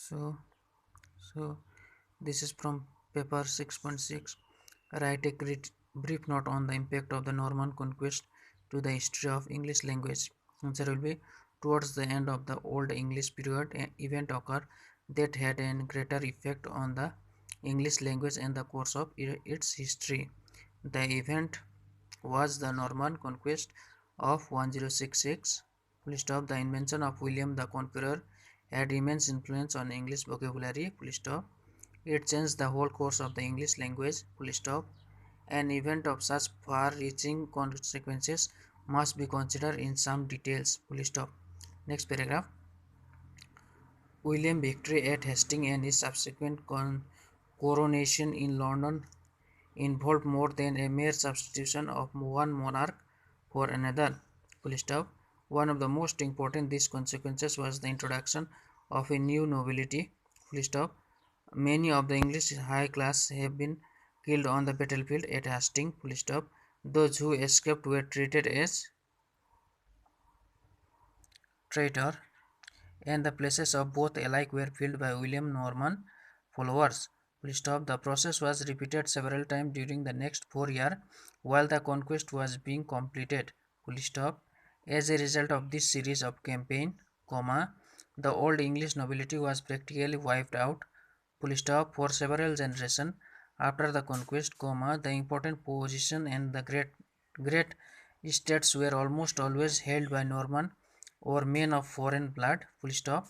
So, so this is from paper 6.6. Write a brief note on the impact of the Norman conquest to the history of English language. Answer will be towards the end of the Old English period, an event occurred that had a greater effect on the English language and the course of its history. The event was the Norman conquest of 1066. Full stop. The invention of William the Conqueror had immense influence on English vocabulary. Full stop. It changed the whole course of the English language. Full stop. An event of such far-reaching consequences must be considered in some details. Full stop. Next paragraph. William's victory at Hastings and his subsequent coronation in London involved more than a mere substitution of one monarch for another. Full stop. One of the most important these consequences was the introduction of a new nobility. Full stop. Many of the English high class have been killed on the battlefield at Hastings. Full stop. Those who escaped were treated as traitor, and the places of both alike were filled by William Norman followers. Full stop. The process was repeated several times during the next 4 years while the conquest was being completed. Full stop. As a result of this series of campaign, the old English nobility was practically wiped out. Full stop. For several generations after the conquest, the important position and the great estates were almost always held by Norman or men of foreign blood. Full stop.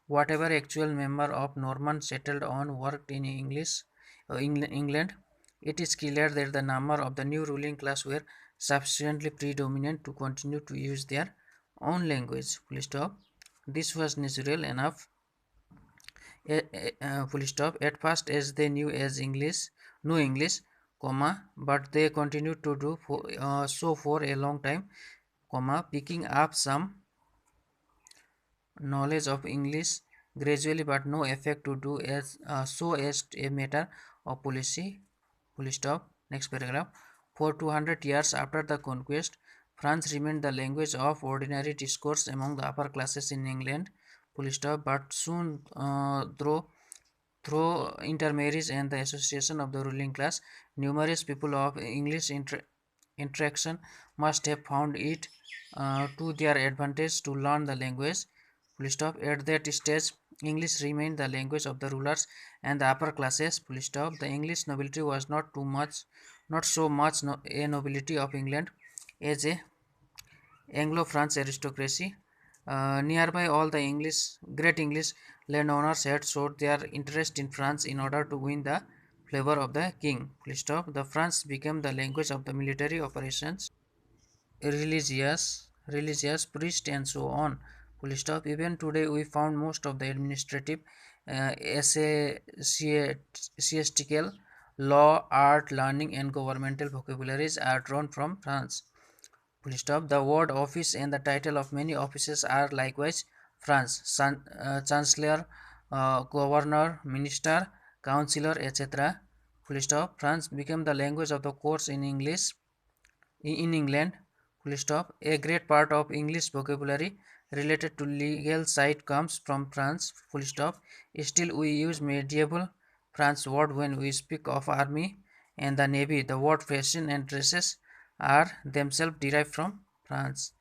Whatever actual member of Norman settled on worked in England, it is clear that the number of the new ruling class were sufficiently predominant to continue to use their own language. Full stop. This was natural enough. Full stop. At first, as they knew English, but they continued to do so for a long time, picking up some knowledge of English gradually, but no effect to do so as a matter of policy. Full stop. Next paragraph. For 200 years after the conquest, France remained the language of ordinary discourse among the upper classes in England. Full stop. But soon, through intermarriage and the association of the ruling class, numerous people of English interaction must have found it to their advantage to learn the language. Full stop. At that stage, English remained the language of the rulers and the upper classes. Full stop. The English nobility was not so much a nobility of England as a Anglo-French aristocracy. Nearby, all the great English landowners had showed their interest in France in order to win the favor of the king. Full stop. The French became the language of the military operations, religious, priest, and so on. Full stop. Even today, we found most of the administrative, ecclesiastical, law, art, learning, and governmental vocabularies are drawn from France. Full stop. The word office and the title of many offices are likewise France. Chancellor, governor, minister, councillor, etc. Full stop. France became the language of the courts in England. Full stop. A great part of English vocabulary related to legal side comes from France. Full stop. Still, we use medieval French word when we speak of army and the navy. The word fashion and dresses are themselves derived from France.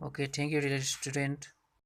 Okay, thank you, dear student.